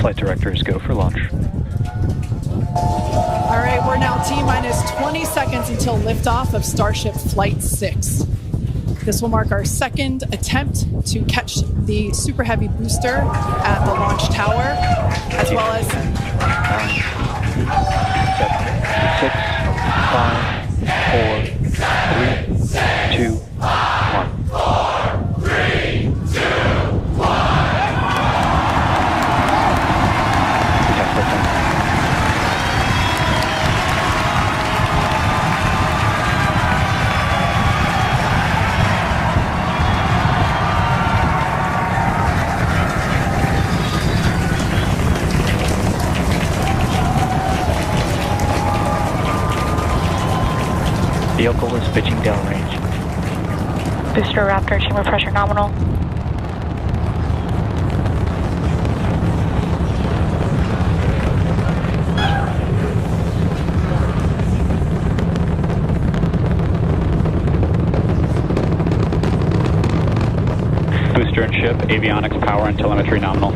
Flight directors go for launch. All right, we're now T-minus 20 seconds until liftoff of Starship Flight 6. This will mark our second attempt to catch the Super Heavy booster at the launch tower, as well as 9, 7, 6, 5, 4, 3, 2, 1. 4, 3, 2, 1. Vehicle is pitching downrange. Booster Raptor, chamber pressure nominal. Booster and ship, avionics, power, and telemetry nominal.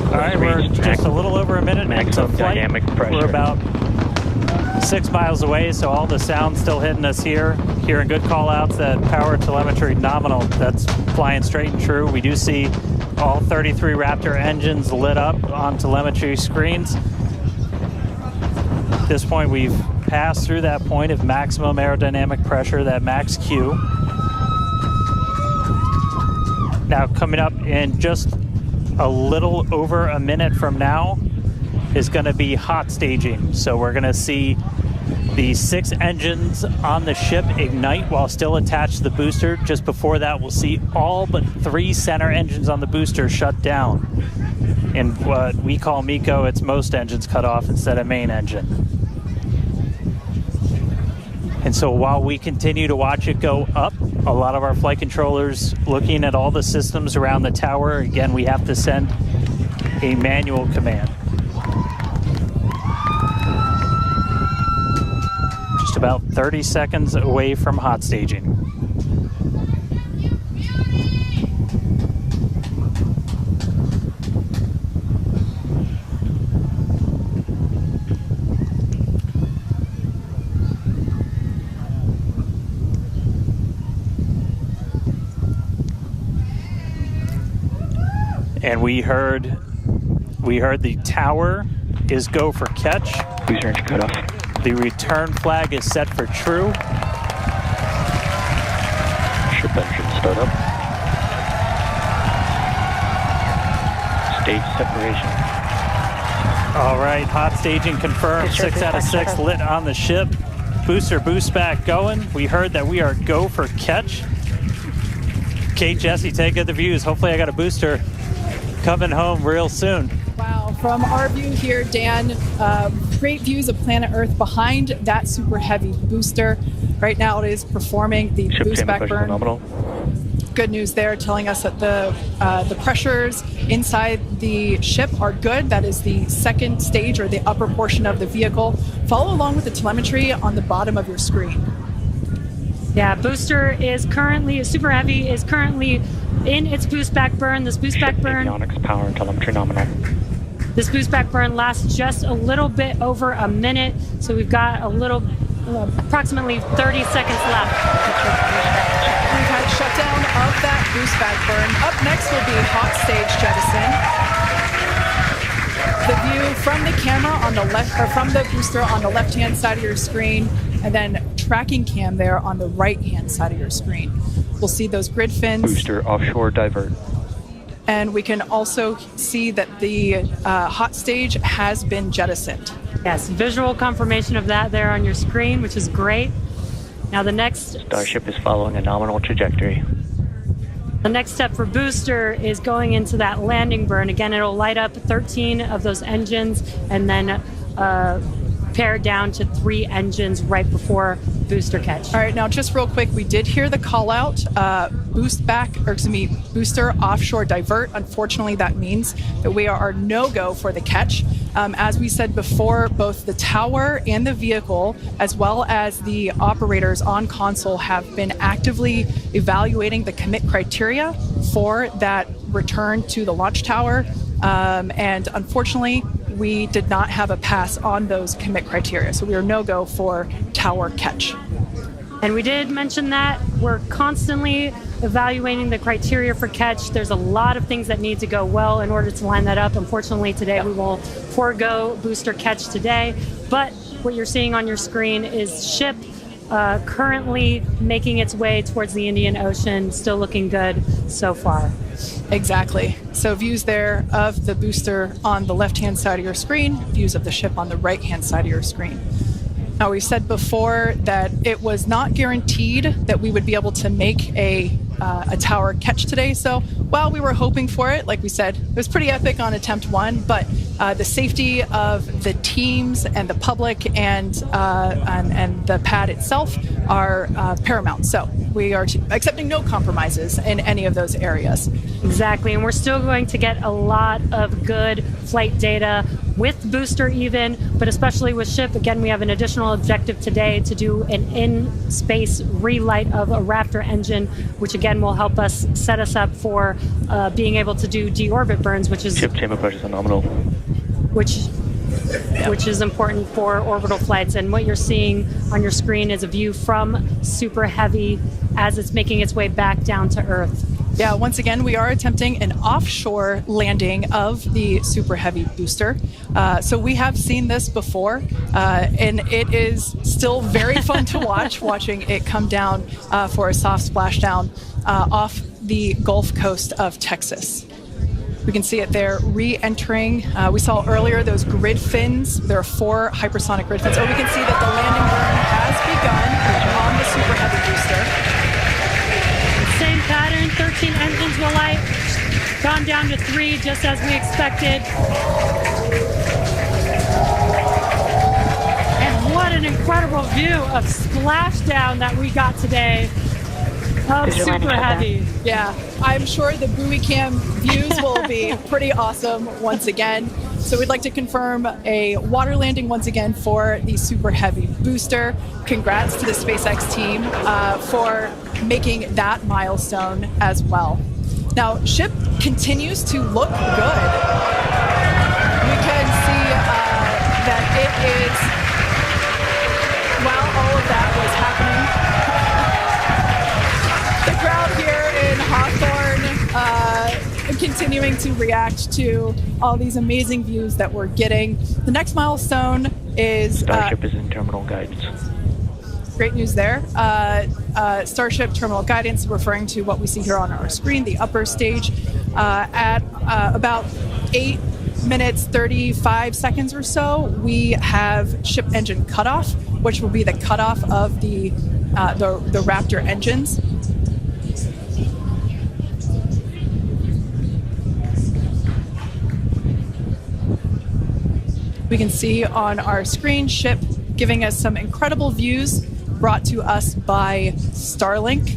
All right, we're just a little over a minute into flight. Dynamic pressure. We're about 6 miles away, so all the sound's still hitting us here. Hearing good call-outs that power telemetry nominal. That's flying straight and true. We do see all 33 Raptor engines lit up on telemetry screens. At this point, we've passed through that point of maximum aerodynamic pressure, that max Q. Now, coming up in just a little over a minute from now is going to be hot staging. So we're going to see the 6 engines on the ship ignite while still attached to the booster. Just before that, we'll see all but 3 center engines on the booster shut down. In what we call MECO, it's most engines cut off instead of main engine. And so while we continue to watch it go up, a lot of our flight controllers looking at all the systems around the tower. Again, we have to send a manual command. Just about 30 seconds away from hot staging. And we heard the tower is go for catch. Booster engine cut off. The return flag is set for true. Ship engine start up. Stage separation. All right, hot staging confirmed. 6 out of 6 lit on the ship. Booster boost back going. We heard that we are go for catch. Kate, Jesse, take good the views. Hopefully I got a booster coming home real soon. Wow, from our view here, Dan, great views of planet Earth behind that super heavy booster. Right now it is performing the Ship boost back pressure burn. nominal. Good news there, telling us that the pressures inside the ship are good. That is the second stage, or the upper portion of the vehicle. Follow along with the telemetry on the bottom of your screen. Yeah, booster is currently, super heavy is currently in its boost back burn. This boost back burn, Avionics, power, and telemetry nominal. this boost back burn lasts just a little bit over a minute. So we've got a little, approximately 30 seconds left. We've had shutdown of that boost back burn. Up next will be hot stage jettison. The view from the camera on the left, or from the booster on the left-hand side of your screen, and then tracking cam there on the right-hand side of your screen. We'll see those grid fins. Booster offshore divert. And we can also see that the hot stage has been jettisoned. Yes, visual confirmation of that there on your screen, which is great. Now the next Starship is following a nominal trajectory. The next step for booster is going into that landing burn. Again, it'll light up 13 of those engines and then pare down to 3 engines right before booster catch. All right, now just real quick, we did hear the call out, booster offshore divert. Unfortunately, that means that we are no-go for the catch. As we said before, both the tower and the vehicle, as well as the operators on console, have been actively evaluating the commit criteria for that return to the launch tower. And unfortunately, we did not have a pass on those commit criteria. So we are no-go for tower catch. And we did mention that we're constantly evaluating the criteria for catch. There's a lot of things that need to go well in order to line that up. Unfortunately, today we will forego booster catch today. But what you're seeing on your screen is ship currently making its way towards the Indian Ocean, still looking good so far. Exactly. So views there of the booster on the left-hand side of your screen, views of the ship on the right-hand side of your screen. Now, we said before that it was not guaranteed that we would be able to make a tower catch today. So while we were hoping for it, like we said, it was pretty epic on attempt 1, but the safety of the teams and the public and the pad itself are paramount. So we are accepting no compromises in any of those areas. Exactly, and we're still going to get a lot of good flight data with booster even, but especially with ship. Again, we have an additional objective today to do an in-space relight of a Raptor engine, which again will help us set us up for being able to do deorbit burns, which is Ship chamber pressures are nominal. Which is important for orbital flights. And what you're seeing on your screen is a view from Super Heavy as it's making its way back down to Earth. Yeah, once again, we are attempting an offshore landing of the Super Heavy booster. So we have seen this before, and it is still very fun to watch, watching it come down for a soft splashdown off the Gulf Coast of Texas. We can see it there re-entering. We saw earlier those grid fins. There are 4 hypersonic grid fins. Oh, we can see that the landing burn has begun on the Super Heavy booster. Same pattern, 13 engines will light, gone down to 3 just as we expected. And what an incredible view of splashdown that we got today of Super Heavy. Yeah, I'm sure the buoy cam views will be pretty awesome once again. So we'd like to confirm a water landing once again for the Super Heavy booster. Congrats to the SpaceX team for making that milestone as well. Now, ship continues to look good. We can see that it is, while all of that was happening, the crowd here in Hawthorne continuing to react to all these amazing views that we're getting. The next milestone is Starship is in terminal guidance. Great news there. Starship terminal guidance, referring to what we see here on our screen, the upper stage, at about 8 minutes 35 seconds or so, we have ship engine cutoff, which will be the cutoff of the Raptor engines. We can see on our screen ship giving us some incredible views brought to us by Starlink.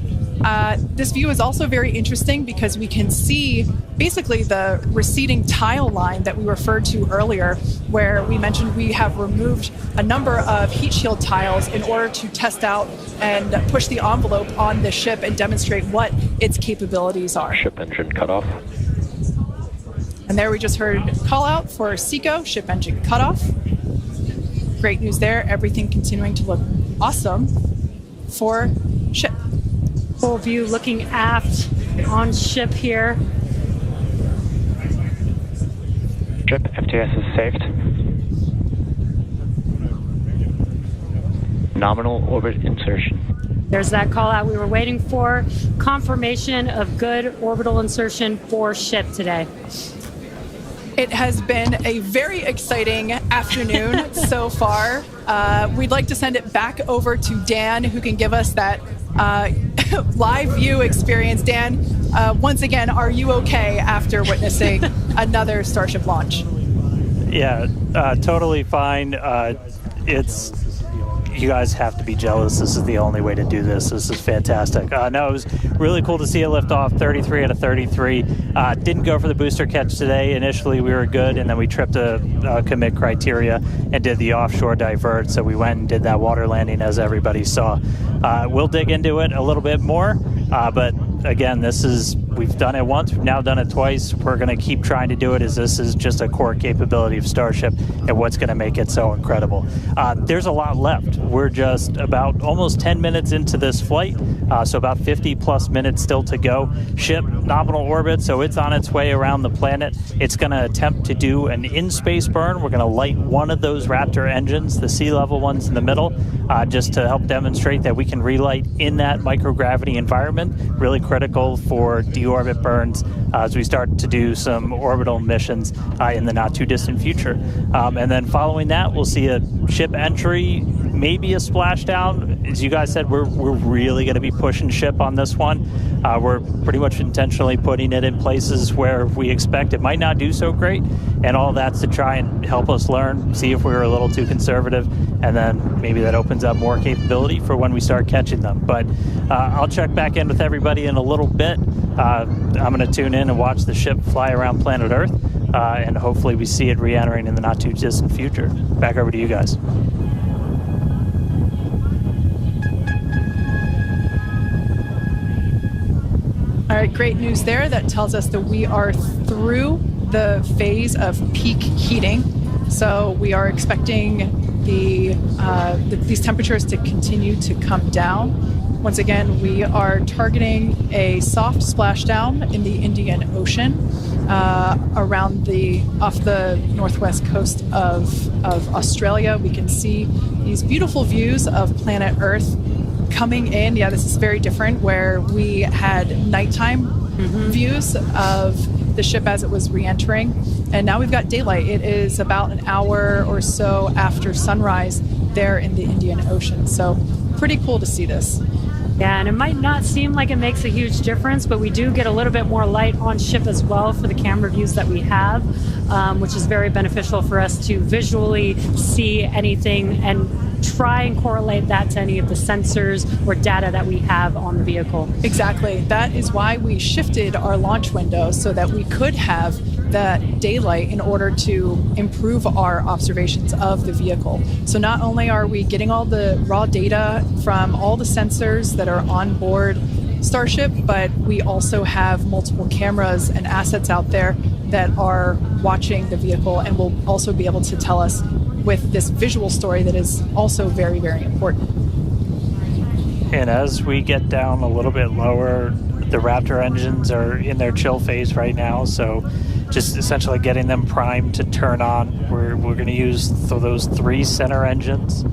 This view is also very interesting because we can see basically the receding tile line that we referred to earlier, where we mentioned we have removed a number of heat shield tiles in order to test out and push the envelope on the ship and demonstrate what its capabilities are. Ship engine cutoff. And there we just heard call out for SECO, ship engine cutoff. Great news there. Everything continuing to look awesome for ship. Full view looking aft on ship here. Ship FTS is saved. Nominal orbit insertion. There's that call out we were waiting for. Confirmation of good orbital insertion for ship today. It has been a very exciting afternoon so far. We'd like to send it back over to Dan, who can give us that live view experience. Dan, once again, are you okay after witnessing another Starship launch? Yeah, totally fine. It's you guys have to be jealous. This is the only way to do this. This is fantastic. No, it was really cool to see it lift off, 33 out of 33. Didn't go for the booster catch today. Initially, we were good, and then we tripped a commit criteria and did the offshore divert. So we went and did that water landing, as everybody saw. We'll dig into it a little bit more, but again, we've done it once, we've now done it twice. We're going to keep trying to do it, as this is just a core capability of Starship and what's going to make it so incredible. There's a lot left. We're just about almost 10 minutes into this flight, so about 50 plus minutes still to go. Ship nominal orbit, so it's on its way around the planet. It's going to attempt to do an in-space burn. We're going to light one of those Raptor engines, the sea level ones in the middle, just to help demonstrate that we can relight in that microgravity environment. Really critical for deorbit burns as we start to do some orbital missions in the not too distant future. And then following that, we'll see a ship entry, maybe a splashdown. As you guys said, we're really going to be pushing ship on this one. We're pretty much intentionally putting it in places where we expect it might not do so great, and all that's to try and help us learn, see if we were a little too conservative, and then maybe that opens up more capability for when we start catching them. But I'll check back in with everybody in a little bit. I'm going to tune in and watch the ship fly around planet Earth, and hopefully we see it re-entering in the not too distant future. Back over to you guys. All right, great news there. That tells us that we are through the phase of peak heating. So we are expecting these temperatures to continue to come down. Once again, we are targeting a soft splashdown in the Indian Ocean off the northwest coast of Australia. We can see these beautiful views of planet Earth coming in. Yeah, this is very different, where we had nighttime views of the ship as it was re-entering, and now we've got daylight. It is about an hour or so after sunrise there in the Indian Ocean, so pretty cool to see this. Yeah, and it might not seem like it makes a huge difference, but we do get a little bit more light on ship as well for the camera views that we have, which is very beneficial for us to visually see anything and try and correlate that to any of the sensors or data that we have on the vehicle. Exactly. That is why we shifted our launch window, so that we could have that daylight in order to improve our observations of the vehicle. So not only are we getting all the raw data from all the sensors that are on board Starship, but we also have multiple cameras and assets out there that are watching the vehicle and will also be able to tell us with this visual story that is also very, very important. And as we get down a little bit lower, the Raptor engines are in their chill phase right now, so just essentially getting them primed to turn on. We're going to use those 3 center engines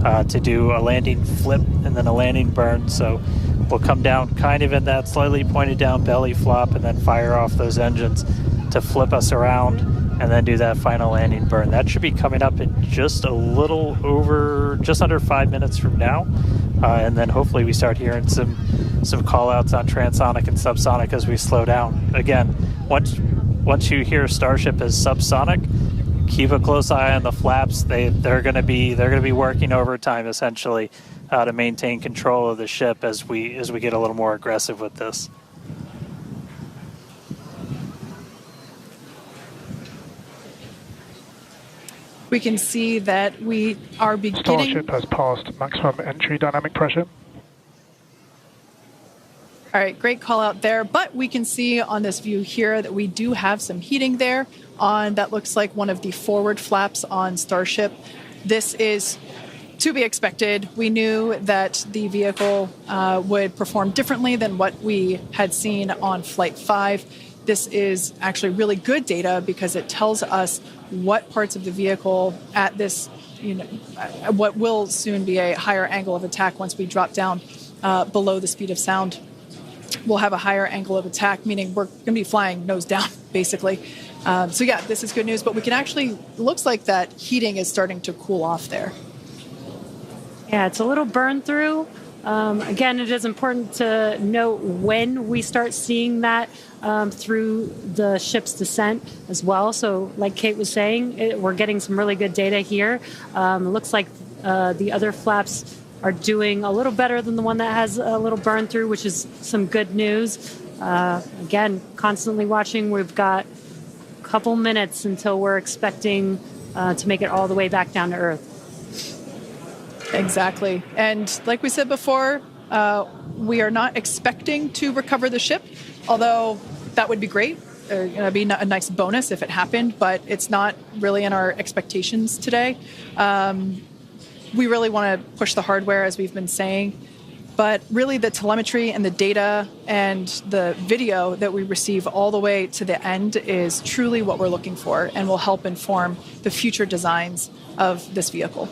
to do a landing flip and then a landing burn. So we'll come down kind of in that slightly pointed down belly flop and then fire off those engines to flip us around and then do that final landing burn. That should be coming up in just under 5 minutes from now. And then hopefully we start hearing some call outs on transonic and subsonic as we slow down. Again, once you hear Starship as subsonic, keep a close eye on the flaps. They're going to be working overtime essentially to maintain control of the ship as we get a little more aggressive with this. We can see that we are beginning... Starship has passed maximum entry dynamic pressure. All right, great call out there. But we can see on this view here that we do have some heating there on that looks like one of the forward flaps on Starship. This is to be expected. We knew that the vehicle would perform differently than what we had seen on Flight 5. This is actually really good data because it tells us what parts of the vehicle at this, what will soon be a higher angle of attack once we drop down below the speed of sound. We'll have a higher angle of attack, meaning we're going to be flying nose down, basically. So yeah, this is good news, but we can actually, looks like that heating is starting to cool off there. Yeah, it's a little burn through. Again, it is important to note when we start seeing that through the ship's descent as well. So like Kate was saying, we're getting some really good data here. It looks like The other flaps are doing a little better than the one that has a little burn through, which is some good news. Again, constantly watching. We've got a couple minutes until we're expecting to make it all the way back down to Earth. Exactly. And like we said before, we are not expecting to recover the ship, although that would be great. It would be a nice bonus if it happened, but it's not really in our expectations today. We really want to push the hardware, as we've been saying. But really, the telemetry and the data and the video that we receive all the way to the end is truly what we're looking for and will help inform the future designs of this vehicle.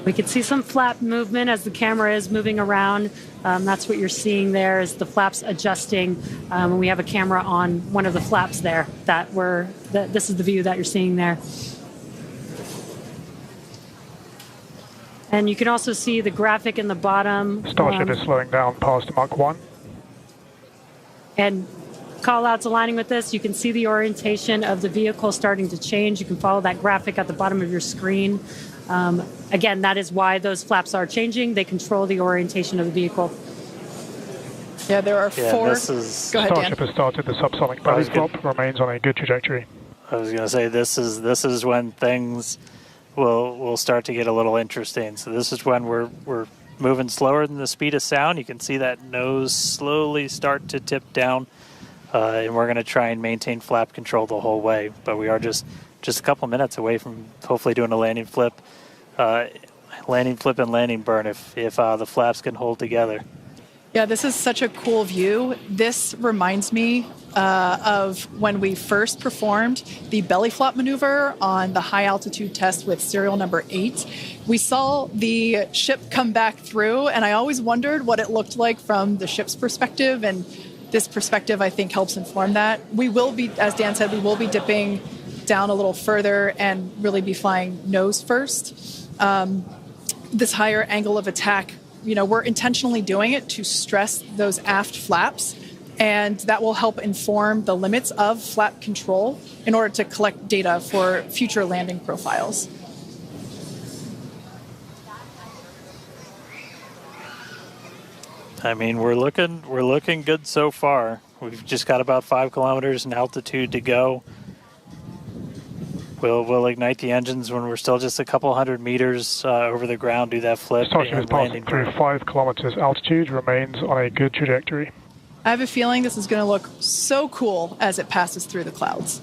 We can see some flap movement as the camera is moving around. That's what you're seeing there is the flaps adjusting. And we have a camera on one of the flaps there. This is the view that you're seeing there. And you can also see the graphic in the bottom. Starship is slowing down past Mach 1. And call outs aligning with this. You can see the orientation of the vehicle starting to change. You can follow that graphic at the bottom of your screen. Again, that is why those flaps are changing. They control the orientation of the vehicle. Yeah, there are four. This is, Go ahead, Starship Dan. has started the subsonic belly flop, remains on a good trajectory. I was going to say this is when things will start to get a little interesting. So this is when we're moving slower than the speed of sound. You can see that nose slowly start to tip down, and we're going to try and maintain flap control the whole way. But we are just a couple minutes away from hopefully doing a landing flip and landing burn if the flaps can hold together. Yeah, this is such a cool view. This reminds me of when we first performed the belly flop maneuver on the high altitude test with serial number 8. We saw the ship come back through, and I always wondered what it looked like from the ship's perspective, and this perspective, I think, helps inform that. We will be, as Dan said, we will be dipping down a little further and really be flying nose first. This higher angle of attack, we're intentionally doing it to stress those aft flaps, and that will help inform the limits of flap control in order to collect data for future landing profiles. I mean, we're looking good so far. We've just got about 5 kilometers in altitude to go. We'll ignite the engines when we're still just a couple hundred meters over the ground, do that flip. Starship is passing through 5 kilometers altitude, remains on a good trajectory. I have a feeling this is going to look so cool as it passes through the clouds.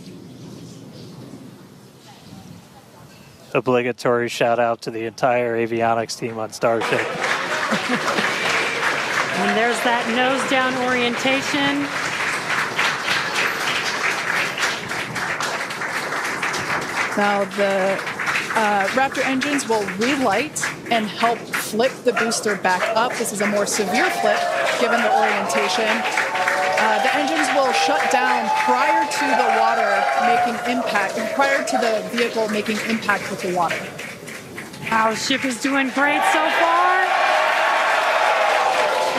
Obligatory shout out to the entire avionics team on Starship. And there's that nose down orientation. Now the Raptor engines will relight and help flip the booster back up. This is a more severe flip given the orientation. The engines will shut down prior to the water making impact, prior to the vehicle making impact with the water. Our ship is doing great so far.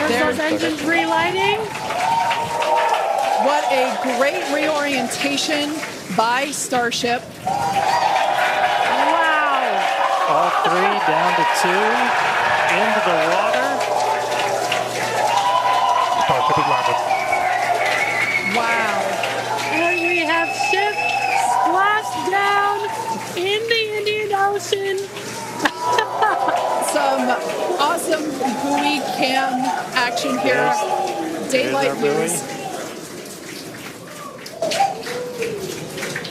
There's those engines relighting. What a great reorientation by Starship. Wow. All 3 down to 2 into the water. Starship is landed. Wow. And we have ship splashed down in the Indian Ocean. Some awesome buoy cam action here. Daylight views.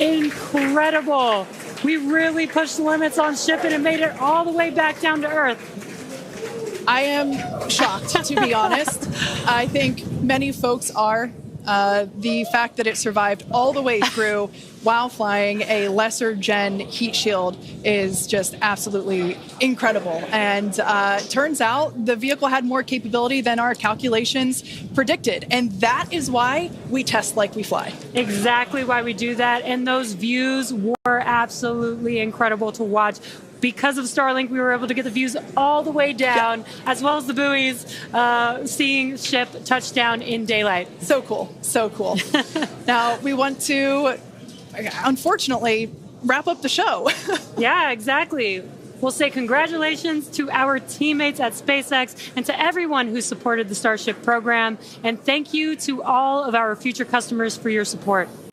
Incredible. We really pushed the limits on shipping and made it all the way back down to Earth. I am shocked, to be honest. I think many folks are. The fact that it survived all the way through while flying a lesser gen heat shield is just absolutely incredible. And turns out the vehicle had more capability than our calculations predicted. And that is why we test like we fly. Exactly why we do that. And those views were absolutely incredible to watch. Because of Starlink, we were able to get the views all the way down, as well as the buoys, seeing ship touchdown in daylight. So cool. So cool. Now, we want to, unfortunately, wrap up the show. Yeah, exactly. We'll say congratulations to our teammates at SpaceX and to everyone who supported the Starship program. And thank you to all of our future customers for your support.